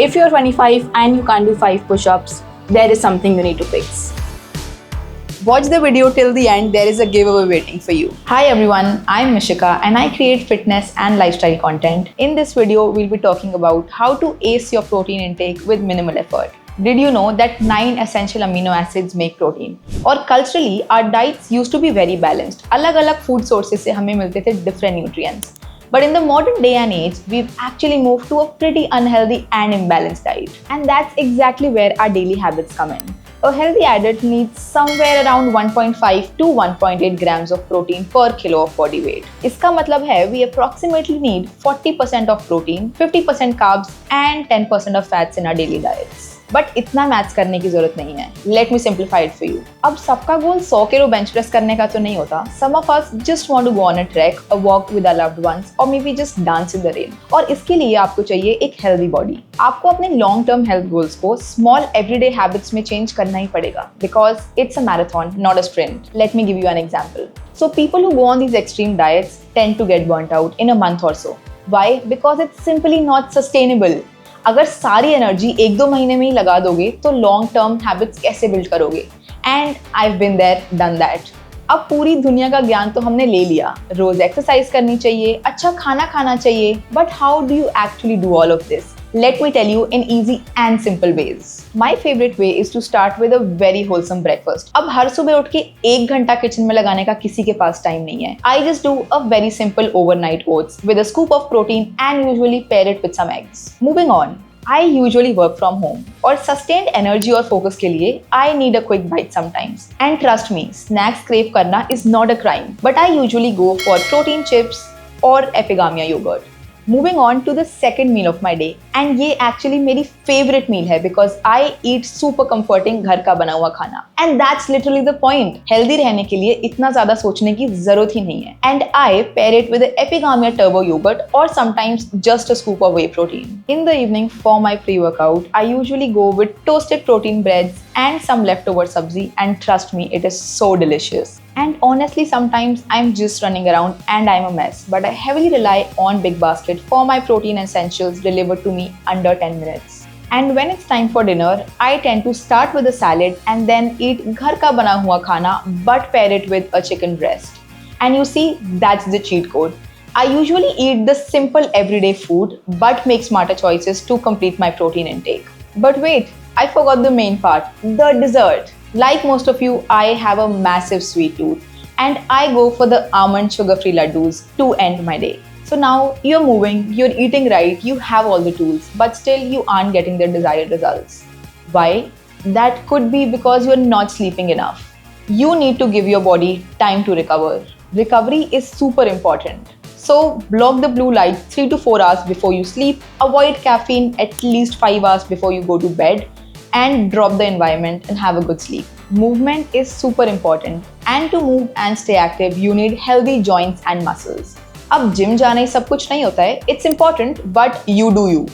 If you're 25 and you can't do 5 push-ups, there is something you need to fix. Watch the video till the end, there is a giveaway waiting for you. Hi everyone, I'm Mishika and I create fitness and lifestyle content. In this video, we'll be talking about how to ace your protein intake with minimal effort. Did you know that 9 essential amino acids make protein? और culturally, our diets used to be very balanced. अलग-अलग food sources से हमें मिलते थे different nutrients. But in the modern day and age, we've actually moved to a pretty unhealthy and imbalanced diet. And that's exactly where our daily habits come in. A healthy adult needs somewhere around 1.5 to 1.8 grams of protein per kilo of body weight. इसका मतलब है we approximately need 40% of protein, 50% carbs and 10% of fats in our daily diets. But इतना maths करने की जरूरत नहीं है. Let me simplify it for you. अब सबका गोल 100 किलो बेंच प्रेस करने का तो नहीं होता. Some of us just want to go on a track, a walk with our loved ones or maybe just dance in the rain. और इसके लिए आपको चाहिए एक हेल्दी बॉडी. आपको अपने लॉन्ग टर्म हेल्थ गोल्स को स्मॉल एवरीडे हैबिट्स में चेंज करना ही पड़ेगा because it's a marathon not a sprint. Let me give you an example. So people who go on these extreme diets tend to get burnt out in a month or so. Why? Because it's simply not sustainable. अगर सारी energy 1-2 महीने में ही लगा दोगे तो long term habits कैसे build करोगे? And I've been there, done that. अब पूरी दुनिया का ज्ञान तो हमने ले लिया. रोज एक्सरसाइज करनी चाहिए, अच्छा खाना खाना चाहिए, but how do you actually do all of this? Let me tell you in easy and simple ways. My favorite way is to start with a very wholesome breakfast. अब हर सुबह उठ के 1 घंटा किचन में लगाने का किसी के पास टाइम नहीं है. I just do a very simple overnight oats with a scoop of protein and usually pair it with some eggs. Moving on. I usually work from home और sustained energy और focus के लिए I need a quick bite sometimes. And trust me, snacks crave करना is not a crime. But I usually go for protein chips or epigamia yogurt. Moving on to the second meal of my day, and ये actually मेरी favorite meal है because I eat super comforting घर का बना हुआ खाना. And that's literally the point. Healthy रहने के लिए इतना ज़्यादा सोचने की ज़रूरत ही नहीं है. And I pair it with the Epigamia Turbo Yogurt or sometimes just a scoop of whey protein. In the evening for my pre-workout, I usually go with toasted protein breads and some leftover sabzi, and trust me, it is so delicious. And honestly, sometimes I'm just running around and I'm a mess, but I heavily rely on Big Basket for my protein essentials delivered to me under 10 minutes. And when it's time for dinner, I tend to start with a salad and then eat घर का बना हुआ खाना but pair it with a chicken breast. And you see, that's the cheat code. I usually eat the simple everyday food but make smarter choices to complete my protein intake. But wait, I forgot the main part, the dessert. Like most of you, I have a massive sweet tooth and I go for the almond sugar-free laddus to end my day. So now you're moving, you're eating right, you have all the tools, but still you aren't getting the desired results. Why? That could be because you're not sleeping enough. You need to give your body time to recover. Recovery is super important. So block the blue light 3 to 4 hours before you sleep, avoid caffeine at least 5 hours before you go to bed, and drop the environment and have a good sleep. Movement is super important, and to move and stay active, you need healthy joints and muscles. अब gym जाना ही सब कुछ नहीं होता है. It's important, but you do you.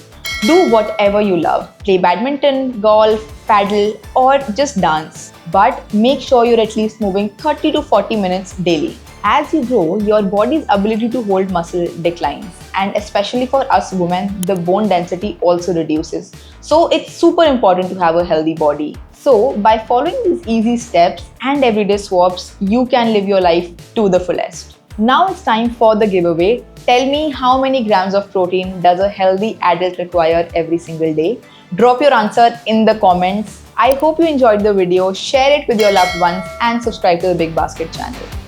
Do whatever you love. Play badminton, golf, paddle, or just dance. But make sure you're at least moving 30 to 40 minutes daily. As you grow, your body's ability to hold muscle declines. And especially for us women, the bone density also reduces. So it's super important to have a healthy body. So by following these easy steps and everyday swaps, you can live your life to the fullest. Now it's time for the giveaway. Tell me how many grams of protein does a healthy adult require every single day? Drop your answer in the comments. I hope you enjoyed the video. Share it with your loved ones and subscribe to the Big Basket channel.